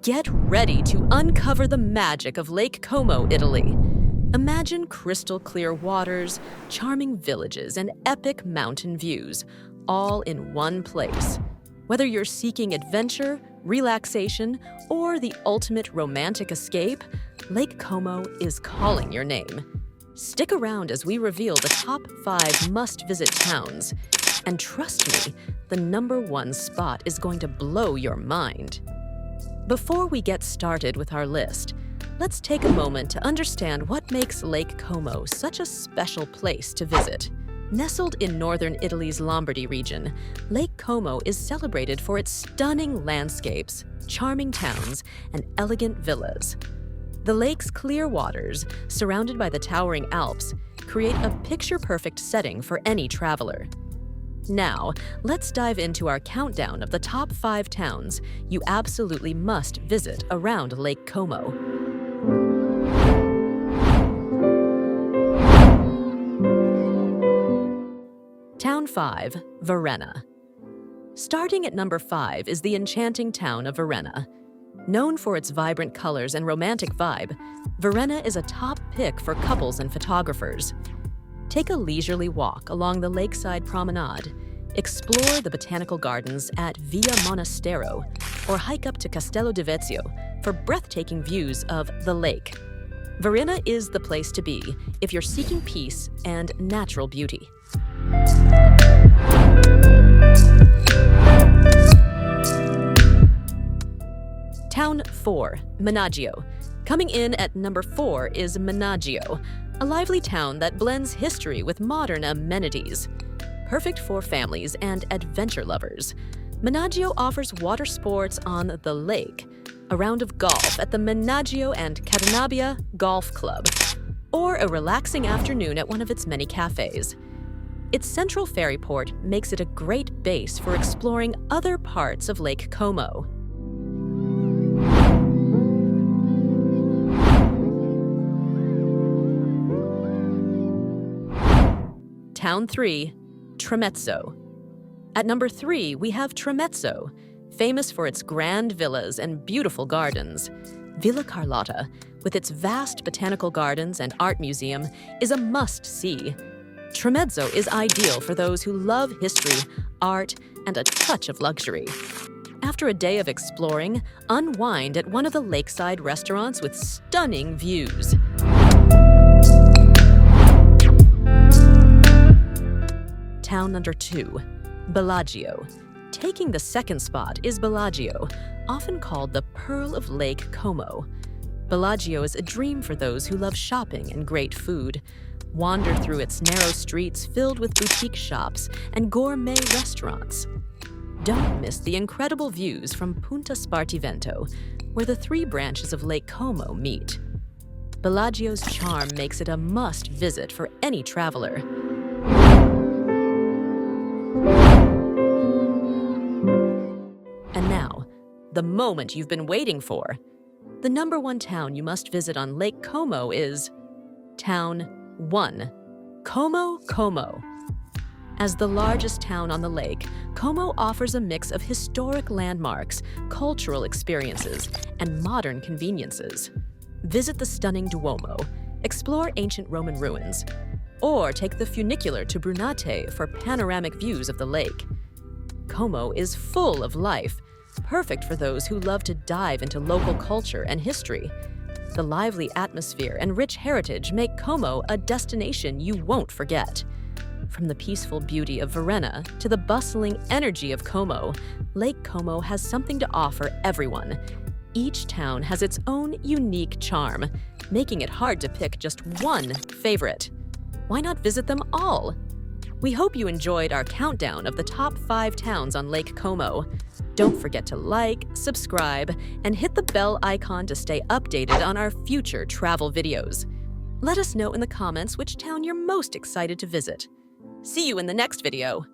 Get ready to uncover the magic of Lake Como, Italy. Imagine crystal clear waters, charming villages, and epic mountain views, all in one place. Whether you're seeking adventure, relaxation, or the ultimate romantic escape, Lake Como is calling your name. Stick around as we reveal the top 5 must-visit towns. And trust me, the #1 spot is going to blow your mind. Before we get started with our list, let's take a moment to understand what makes Lake Como such a special place to visit. Nestled in northern Italy's Lombardy region, Lake Como is celebrated for its stunning landscapes, charming towns, and elegant villas. The lake's clear waters, surrounded by the towering Alps, create a picture-perfect setting for any traveler. Now, let's dive into our countdown of the top 5 towns you absolutely must visit around Lake Como. Town 5, Varenna. Starting at number 5 is the enchanting town of Varenna. Known for its vibrant colors and romantic vibe, Varenna is a top pick for couples and photographers. Take a leisurely walk along the lakeside promenade, explore the botanical gardens at Via Monastero, or hike up to Castello di Vezio for breathtaking views of the lake. Varenna is the place to be if you're seeking peace and natural beauty. Town 4, Menaggio. Coming in at number 4 is Menaggio, a lively town that blends history with modern amenities. Perfect for families and adventure lovers, Menaggio offers water sports on the lake, a round of golf at the Menaggio and Cadenabbia Golf Club, or a relaxing afternoon at one of its many cafes. Its central ferry port makes it a great base for exploring other parts of Lake Como. Town 3, Tremezzo. At number 3, we have Tremezzo, famous for its grand villas and beautiful gardens. Villa Carlotta, with its vast botanical gardens and art museum, is a must-see. Tremezzo is ideal for those who love history, art, and a touch of luxury. After a day of exploring, unwind at one of the lakeside restaurants with stunning views. Town number 2, Bellagio. Taking the second spot is Bellagio, often called the Pearl of Lake Como. Bellagio is a dream for those who love shopping and great food. Wander through its narrow streets filled with boutique shops and gourmet restaurants. Don't miss the incredible views from Punta Spartivento, where the 3 branches of Lake Como meet. Bellagio's charm makes it a must-visit for any traveler. And now, the moment you've been waiting for. The #1 town you must visit on Lake Como is Town 1, Como. As the largest town on the lake, Como offers a mix of historic landmarks, cultural experiences, and modern conveniences. Visit the stunning Duomo, explore ancient Roman ruins, or take the funicular to Brunate for panoramic views of the lake. Como is full of life, perfect for those who love to dive into local culture and history. The lively atmosphere and rich heritage make Como a destination you won't forget. From the peaceful beauty of Varenna to the bustling energy of Como, Lake Como has something to offer everyone. Each town has its own unique charm, making it hard to pick just one favorite. Why not visit them all? We hope you enjoyed our countdown of the top 5 towns on Lake Como. Don't forget to like, subscribe, and hit the bell icon to stay updated on our future travel videos. Let us know in the comments which town you're most excited to visit. See you in the next video.